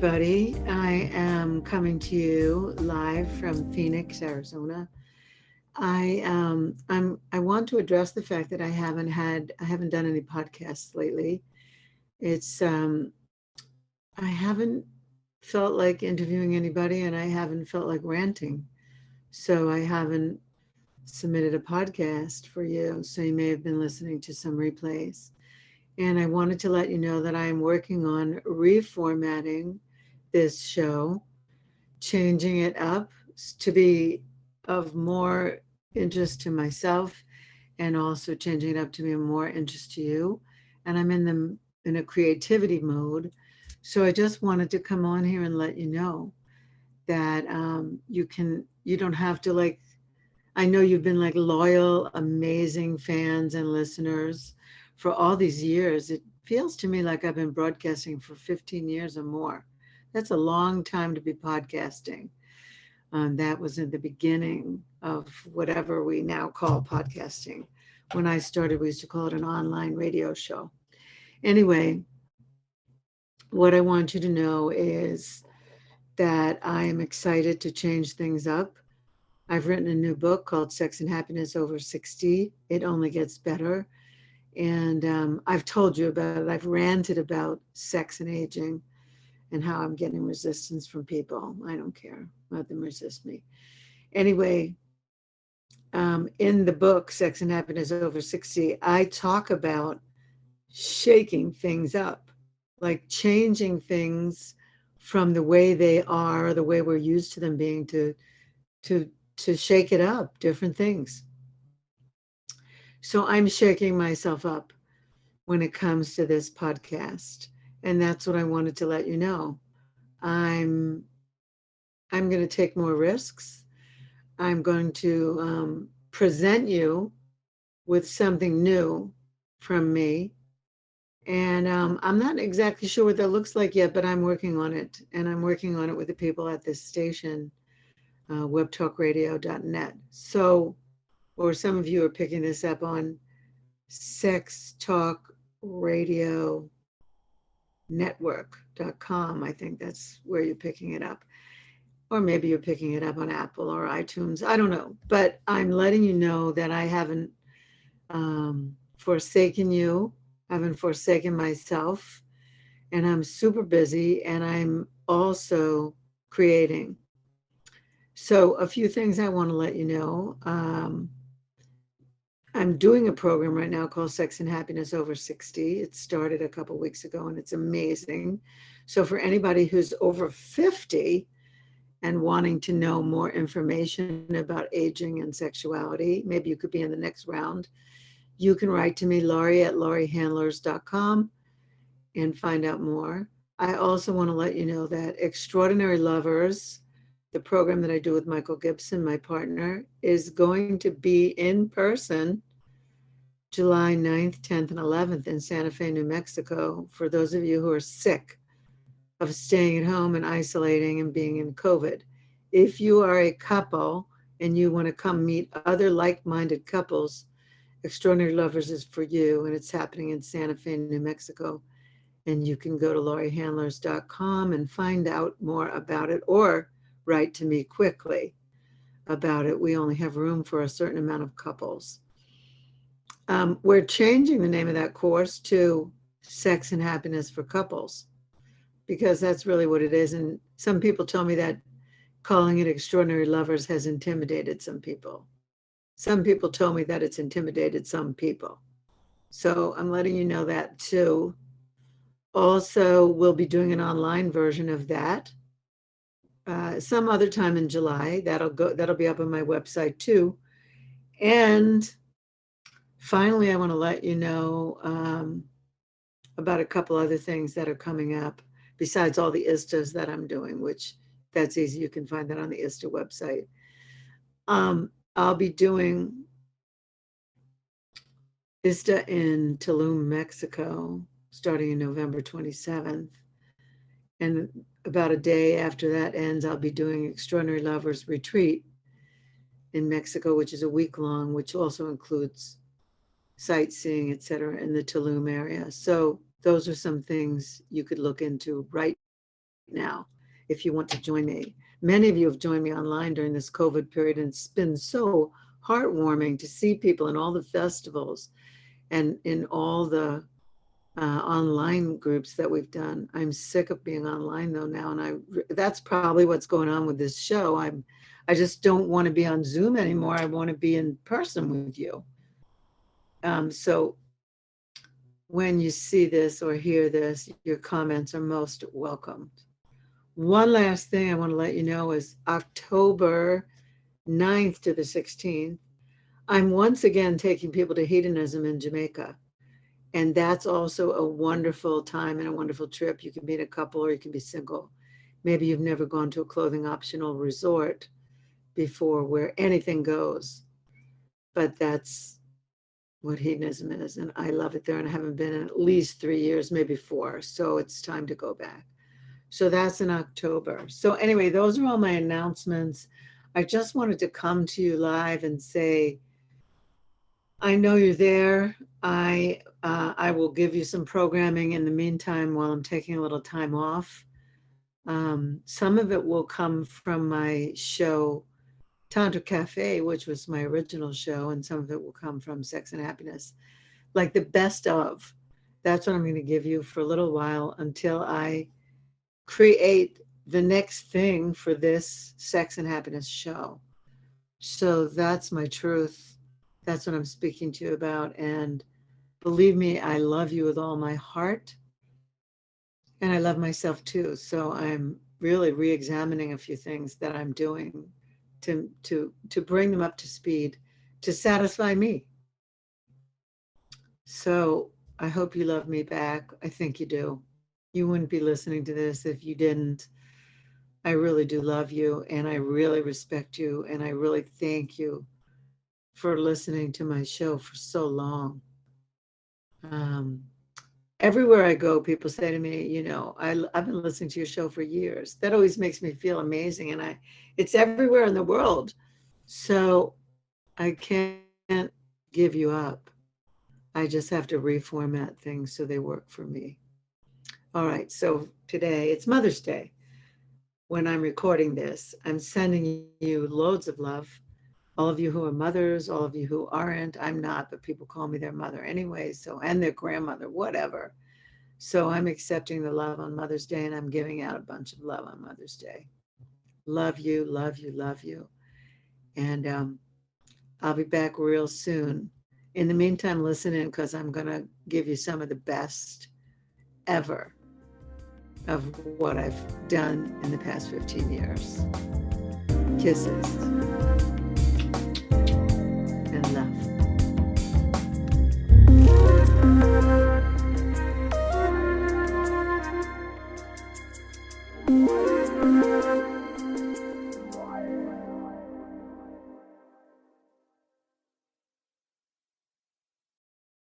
everybody. I am coming to you live from Phoenix, Arizona. I want to address the fact that I haven't done any podcasts lately. It's I haven't felt like interviewing anybody, and I haven't felt like ranting. So I haven't submitted a podcast for you. So you may have been listening to some replays. And I wanted to let you know that I am working on reformatting this show, changing it up to be of more interest to myself, and also changing it up to be of more interest to you. And I'm in a creativity mode. So I just wanted to come on here and let you know that you don't have to like, I know you've been like loyal, amazing fans and listeners for all these years. It feels to me like I've been broadcasting for 15 years or more. That's a long time to be podcasting. That was in the beginning of whatever we now call podcasting. When I started, we used to call it an online radio show. Anyway, what I want you to know is that I am excited to change things up. I've written a new book called Sex and Happiness Over 60. It only gets better. And I've told you about it. I've ranted about sex and aging and how I'm getting resistance from people. I don't care. Let them resist me. Anyway, in the book, Sex and Happiness Over 60, I talk about shaking things up, like changing things from the way they are, the way we're used to them being, to to shake it up, different things. So I'm shaking myself up when it comes to this podcast. And that's what I wanted to let you know. I'm I'm going to take more risks. I'm going to present you with something new from me. And I'm not exactly sure what that looks like yet, but I'm working on it. And I'm working on it with the people at this station, webtalkradio.net. So, or some of you are picking this up on Sex Talk Radio Network.com. I think that's where you're picking it up. Or maybe you're picking it up on Apple or iTunes. I don't know. But I'm letting you know that I haven't forsaken you, haven't forsaken myself. And I'm super busy, and I'm also creating. So, a few things I want to let you know. I'm doing a program right now called Sex and Happiness Over 60. It started a couple weeks ago, and it's amazing. So for anybody who's over 50 and wanting to know more information about aging and sexuality, maybe you could be in the next round, you can write to me, Laurie at lauriehandlers.com, and find out more. I also want to let you know that Extraordinary Lovers, the program that I do with Michael Gibson, my partner, is going to be in person July 9th, 10th, and 11th in Santa Fe, New Mexico, for those of you who are sick of staying at home and isolating and being in COVID. If you are a couple and you want to come meet other like-minded couples, Extraordinary Lovers is for you, and it's happening in Santa Fe, New Mexico. And you can go to lauriehandlers.com and find out more about it, or write to me quickly about it. We only have room for a certain amount of couples. We're changing the name of that course to Sex and Happiness for Couples, because that's really what it is. And some people tell me that calling it Extraordinary Lovers has intimidated some people. Some people told me that it's intimidated some people. So I'm letting you know that too. Also, we'll be doing an online version of that some other time in July. That'll be up on my website too. And finally, I want to let you know about a couple other things that are coming up besides all the ISTAs that I'm doing, which that's easy. You can find that on the ISTA website. I'll be doing ISTA in Tulum, Mexico, starting in November 27th. And about a day after that ends, I'll be doing Extraordinary Lovers Retreat in Mexico, which is a week long, which also includes sightseeing, et cetera, in the Tulum area. So those are some things you could look into right now if you want to join me. Many of you have joined me online during this COVID period, and it's been so heartwarming to see people in all the festivals and in all the online groups that we've done. I'm sick of being online though now, and that's probably what's going on with this show. I just don't want to be on Zoom anymore. I want to be in person with you. So when you see this or hear this, your comments are most welcomed. One last thing I want to let you know is October 9th to the 16th, I'm once again taking people to hedonism in Jamaica. And that's also a wonderful time and a wonderful trip. You can be in a couple or you can be single. Maybe you've never gone to a clothing optional resort before where anything goes, but that's what hedonism is. And I love it there, and I haven't been in at least 3 years, maybe 4. So it's time to go back. So that's in October. So anyway, those are all my announcements. I just wanted to come to you live and say, I know you're there. I will give you some programming in the meantime while I'm taking a little time off. Some of it will come from my show, Tantra Cafe, which was my original show, and some of it will come from Sex and Happiness, like the best of. That's what I'm going to give you for a little while until I create the next thing for this Sex and Happiness show. So that's my truth. That's what I'm speaking to you about. And believe me, I love you with all my heart. And I love myself too. So I'm really re-examining a few things that I'm doing to bring them up to speed, to satisfy me. So I hope you love me back. I think you do. You wouldn't be listening to this if you didn't. I really do love you, and I really respect you, and I really thank you for listening to my show for so long. Everywhere I go, people say to me, you know, I've been listening to your show for years. That always makes me feel amazing, and it's everywhere in the world. So I can't give you up. I just have to reformat things so they work for me. All right, so today, it's Mother's Day. When I'm recording this, I'm sending you loads of love. All of you who are mothers, all of you who aren't, I'm not, but people call me their mother anyway, so, and their grandmother, whatever. So I'm accepting the love on Mother's Day, and I'm giving out a bunch of love on Mother's Day. Love you, love you, love you. And I'll be back real soon. In the meantime, listen in, because I'm going to give you some of the best ever of what I've done in the past 15 years. Kisses.